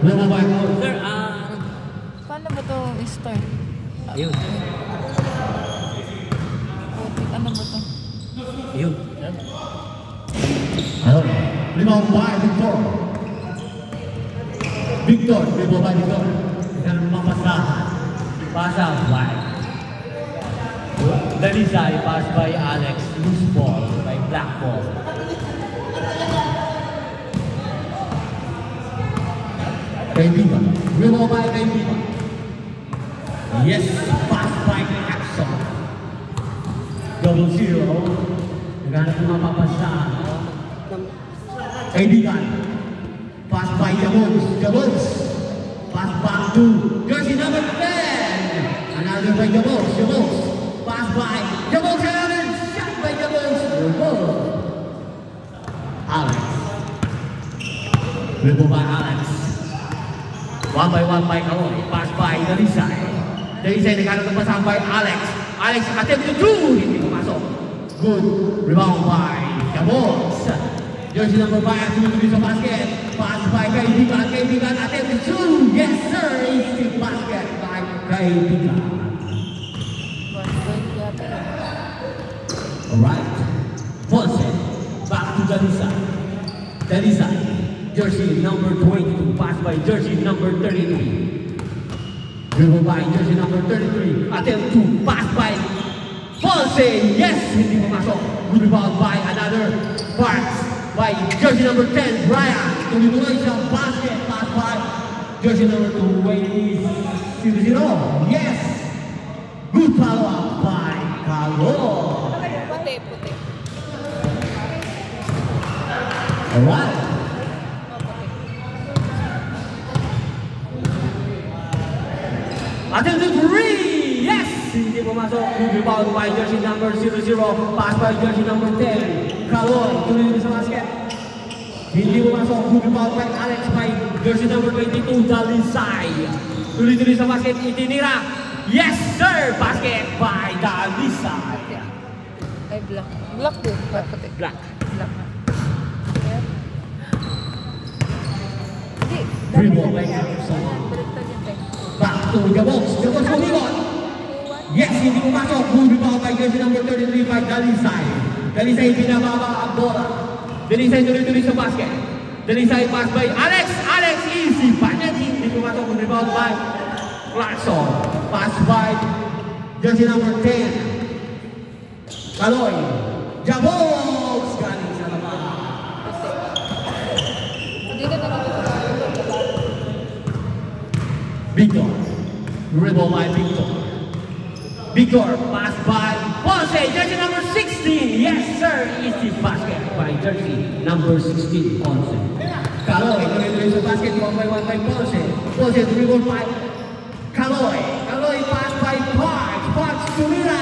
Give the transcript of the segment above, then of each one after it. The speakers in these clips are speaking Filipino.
Number 5. Sir, Paano ba ito i-start? Yun. Ano ba ito? Yun. Ayun. Rebound by Victor. Victor, rebound by Victor. Dengan memasahan. Pass out by Dalisay, pass by Alex. Loose ball by Black Ball. Kaibigan. Rebound by Kaibigan. Yes, pass by Axel. 0-0. Naghanap ng mapapasahan. Kaibigan. Pass by Jabons. Jabons. Pass back to jersey number 10. Another by Jabons. Jabons. Pass by Jabons. Shot by Jabons. Alex. Rebound by Alex. One by Kaloy. Pass by Dalisay. Dalisay naghanap ng pasahan by Alex. Alex attempt to do. Hindi pumasok. Good. Rebound by Jabons. Jersey number 5, tuloy sa basket. Pass by Kaibigan. Kaibigan attempt to shoot. Yes, sir. Easy basket by Kaibigan. Alright. Ponce. Back to Dalisay. Dalisay. Jersey number 22. Pass by jersey number 33. Dribble by jersey number 33. Attempt to pass by Ponce. Yes, hindi pumasok. Rebound by another Parks. By jersey number 10, Brian. Tuloy-tuloy sa basket. Pass by jersey number 2, Wayne 0-0. Yes! Good follow-up by Carlo. Puti. Alright. Attempt to three! Yes! Hindi pumasok. Good rebound by jersey number 0-0. Pass by jersey number 10. Kaloy, tuloy sa basket. Hindi pumasok. Good rebound by Alex by jersey number 22, Dalisay. Tuloy sa basket. Itinira. Yes, sir! Basket by Dalisay. Ay, black. Black din. Puti. Black. Black. Hindi. Dribble by Anderson. Baliktad yun, te. Back to Jabons. Jabons kumikot. Yes, hindi pumasok. Good rebound by jersey number 33 by Dalisay. Dalisay pinababa ang bola. Dalisay tuloy sa basket. Dalisay pass by Alex. Alex easy. Panet. Hindi pumasok. Good rebound by Clarkson. Pass by jersey number 10. Kaloy. Jabons. Galing sa labas. Hindi ka naman. Victor. Rebound by Victor. Victor, pass by Ponce, jersey number 16. Yes, sir. Easy basket by jersey number 16, Ponce. Kaloy, tuloy sa basket. 1 by Ponce. Ponce, dribble by Kaloy. Kaloy, pass by Parks. Parks, tumira.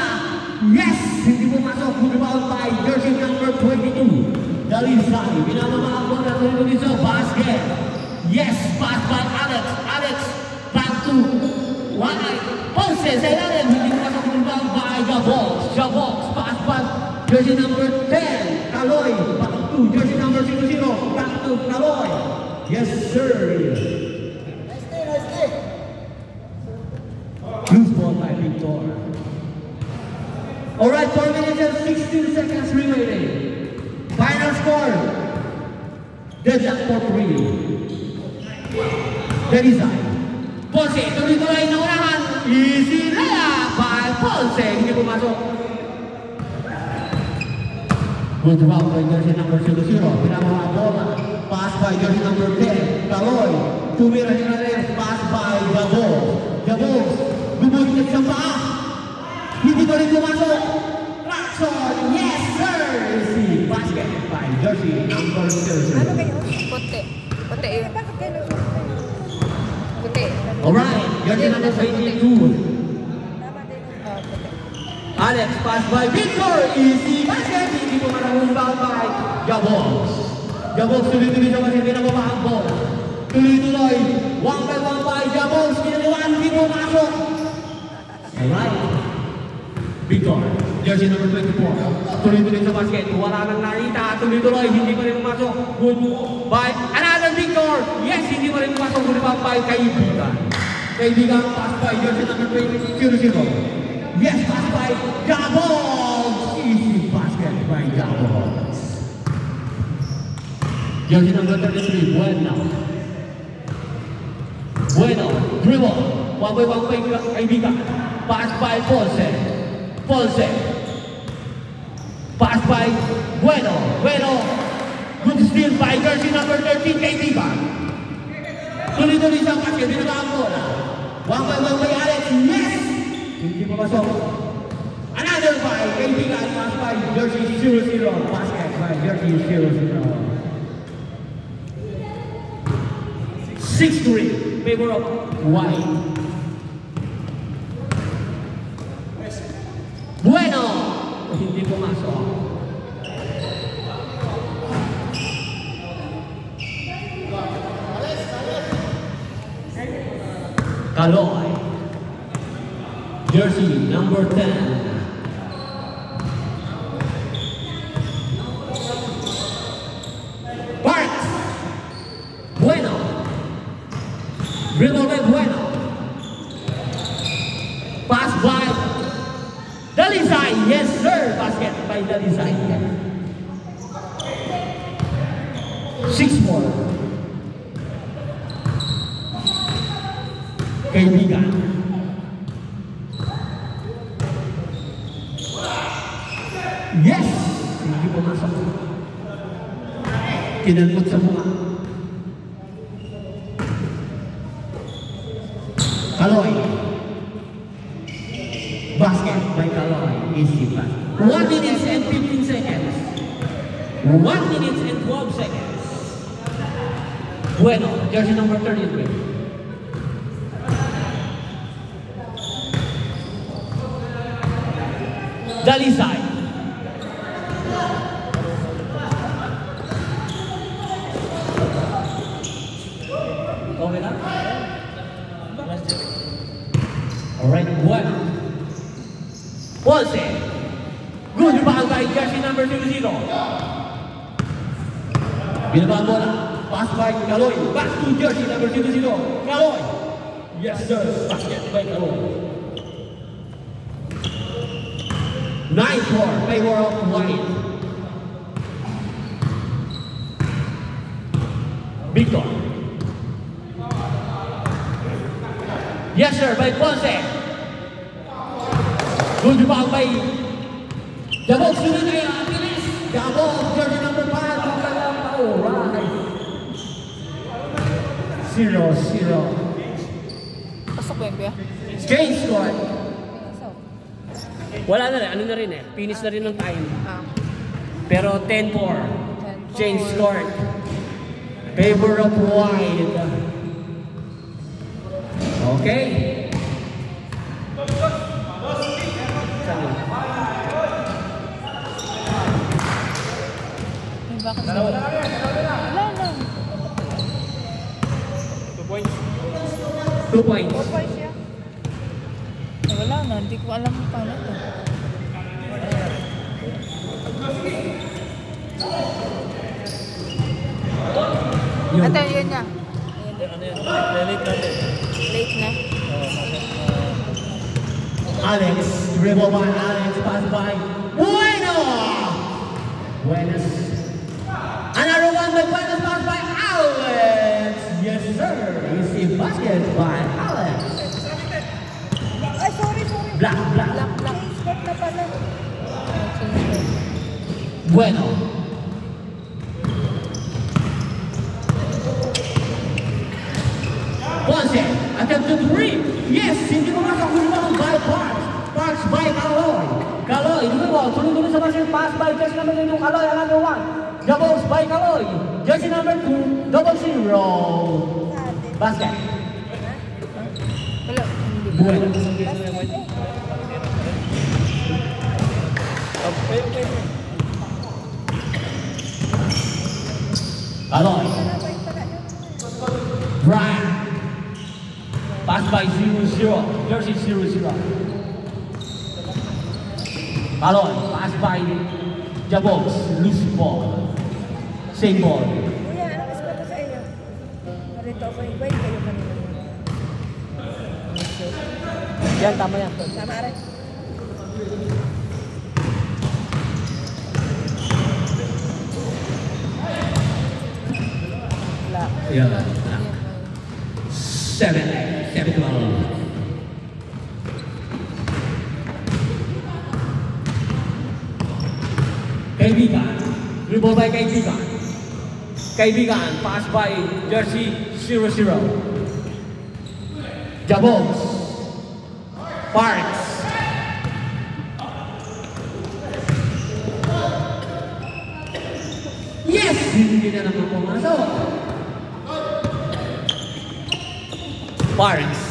Yes! Hindi pumasok. Good rebound by jersey number 22. Dalisay. Binababa ang bola. Tuloy sa basket. Yes! Pass by Alex. Alex, back to Ponce sa ilalim, hindi pumasok ng rebound by Jabons. Jabons, pass by jersey number 10, Kaloy. Back to jersey number 00, back to Kaloy. Yes, sir. Nice day. Loose ball by Victor. Alright, 4 minutes and 16 seconds remaining. Final score. Deadlock for 3. Dalisay. Ponce, tuloy-tuloy na unahan. Easy layup by Ponce. Hindi pumasok. Good rebound by jersey number 00. Pinababa ang bola. Pass by jersey number 10. Kaloy. Tumira niya na rin. Pass by Jabons. Jabons. Gumulit sa paa. Hindi pa rin pumasok. Clarkson. Yes, sir. Easy basket by jersey number 00. Ano kayo? Puti. Puti yun. Puti. Alright, jersey number 22. Alex, pass by Victor. Easy basket. Hindi po marahong rebound by Jabons. Jabons tuloy-tuloy sa basket. Pinababa ang bola. Tuloy-tuloy. 1 by Jabons. Pinagawa. Hindi po masok. Alright. Victor, jersey number 24. Tuloy-tuloy sa basket. Wala nang narita. Tuloy-tuloy. Hindi pa rin pumasok. Good by another Victor. Yes, hindi mo rin pasok kung pa by Kaibigan. Kaibigan, pass by jersey number 0-0. Yes, pass by Gabogs. Easy basket by Gabogs. Jersey number 33, Bueno. Bueno, dribble. One by Kaibigan. Pass by Ponce. Ponce. Pass by Bueno. Bueno. Good steal by jersey number 13, Kaibigan. Tuloy-tuloy sa basket. Dito na ang bola. One by Alex. Yes! Hindi pa pasok. Another by Kaibigan. Pass by jersey 0-0. Basket by jersey 0-0. 6-3. Favor of White. Bueno! Hindi pumasok. Kaloy. Jersey number 10. Parks. Bueno. Dribble by Bueno. Pass by Dalisay. Yes, sir. Basket by Dalisay. 6-4. Kaibigan. Yes! Hindi pumasok. Kinalmot sa mukha. Kaloy. Basket by Kaloy. Easy pass. 1 minute and 15 seconds. 1 minute and 12 seconds. Bueno, jersey number 33. Dalisay. Okay na? Alright, Bueno. Ponce. Good rebound by jersey number 0-0. Binabang bola. Pass by Kaloy. Back to jersey number 0-0. Kaloy. Yes, sir. Basket by Kaloy. 9-4, favor of White. Victor. Yes, sir, by Ponce. Good rebound by Jabog. Sunod na yung Aquiles. Jabog, jersey number 5. Alright. 0-0. Pasok ba yun, Kuya? Change score. Pasok. Wala na rin, ano na rin eh. Finish na rin ng time. Ah. Pero 10-4. 10-4. Change score. Favor of White. Okay. Bakit na? Wala na. 2 points. 2 points. 4 points siya. Eh, wala na. Hindi ko alam kung paano ito. Ito, yun niya. Ano yan? Late natin. Late na. Alex, dribble by Alex, pass by Bueno! Buenas. Another one by Buenas, pass by Alex! Yes, sir. Easy basket by Alex. Ay, sorry. Black. Black. Spot na pala. Bueno. Ponce, attempt to 3. Yes, hindi mo masok rebound by Parks. Parks by Kaloy. Kaloy, dribble, tuloy-tuloy sa basket, pass by jersey number 2, Kaloy, another one. Doubles by Kaloy. Jersey number 2, 0-0. Basket. Wala. Hindi. Bueno. Kaloy. Brian. Pass by 0-0. Jersey 0-0. Kaloy. Pass by Jabogs. Loose ball. Same ball. Kuya, ano mas ko sa iyo? Wait kayo kanina. Yan, tama yan. Tama rin. Wala. Yeah. 7-12. Kaibigan, dribble by Kaibigan. Kaibigan, pass by jersey 00. Jabos. Parks. Yes! Hindi na naman pumasok. Parks.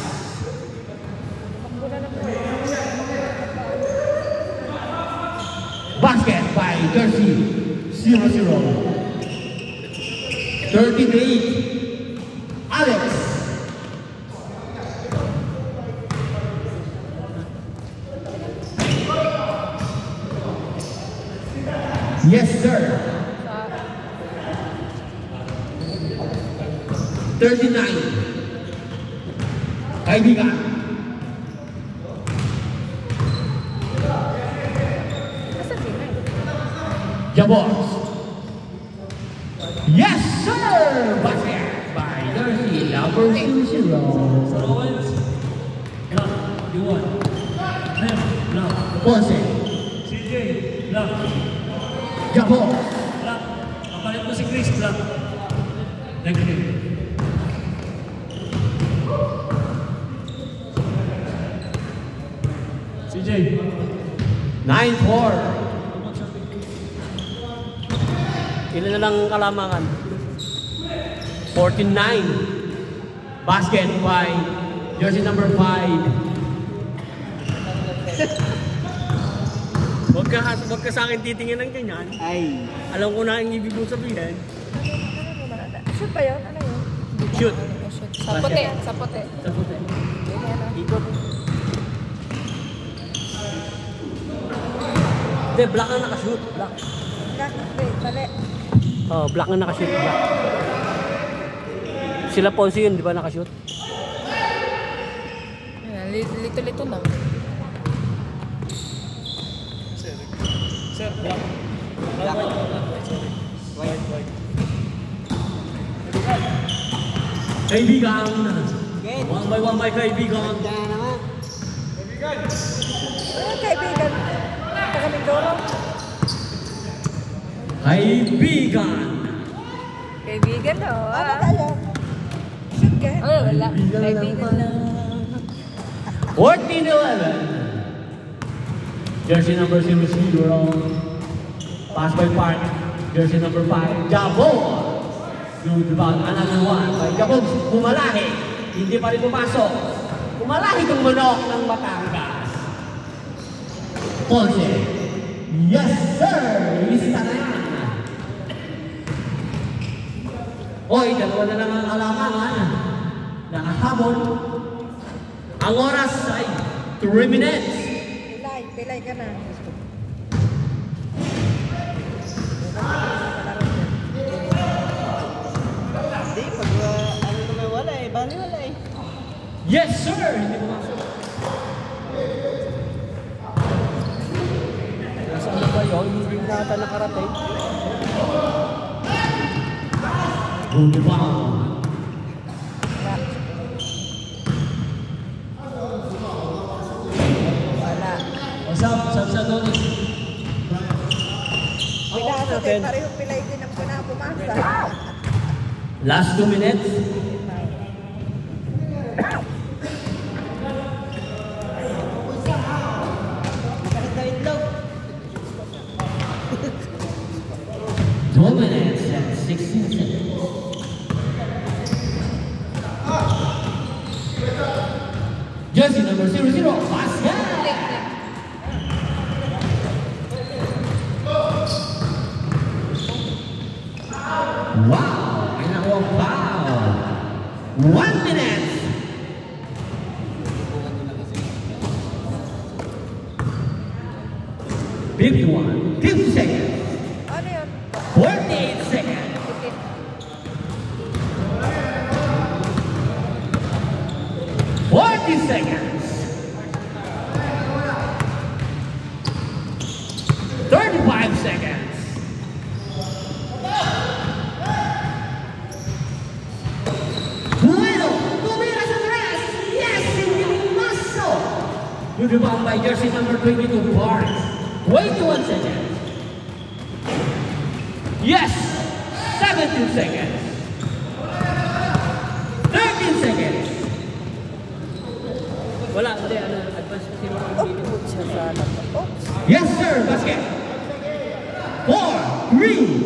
Basket by jersey 00. 13-8. Alex. Yes, sir. 39. Kaibigan. Jabos. Yes, sir. Basket by jersey number 00. Block, you want. Block. Ponce. CJ, block. Jabos. Block. Kapalit mo si Chris, block. Negative. CJ. 9-4. Ilan na lang kalamangan? 14-9. Basket by jersey number 5. Huwag ka sa akin titingin ng ganyan. Ay. Alam ko na ang ibig mong sabihin. Shoot ba yun? Ano yun? Shoot. Shoot. Sa puti. Sa puti. Sa puti. Ikot. Hindi, black ang nakashoot. Black. Wait, mali. Oh, black ang nakashoot. Black. Sila Ponce yun, di ba nakashoot? Lito-lito na. Sir, black. White. Kaibigan. Get. One by kaibigan. Diyan naman. Kaibigan. Pakaming dolo. Kaibigan. Kaibigan no. Ano tayo? Shoot ka. Oh, wala. Kaibigan na. 14-11. Jersey number 00. Pass by Park. Jersey number 5. Jabo. Good about another one by Jabo. Pumalahi. Hindi pa rin pumasok. Pumalahi kong manok ng Batangas. Ponce. Yes, sir! Lista na yan. Hoy, dalawa na lang ang kalamangan. Nakahabol. Ang oras ay 3 minutes. Pilay ka na. Hindi, pag ano naman wala eh. Bali wala eh. Yes, sir! Hindi pumasok. Nasaan na ba yun? Hindi na ata nakarating. Good foul. Wala. Sa doon. Pinasa din pareho pilay din ang pumasa. Last 2 minutes. Kahit na itlog. 2 minutes and 16 seconds. Jersey number 00. Basket. Wow! Ay naku, foul! 1 minute! $51, 50 seconds, Ano yun? 48 seconds. 20 seconds. 35 seconds. Bueno, tumira sa tres. Yes, hindi maso. Good rebound by jersey number 22, Barnes. 21 seconds. Yes, 17 seconds. 13 seconds. Wala, hindi, advance kasi mga Oh, siya sana. Oops. Yes, sir, basket. 4, 3,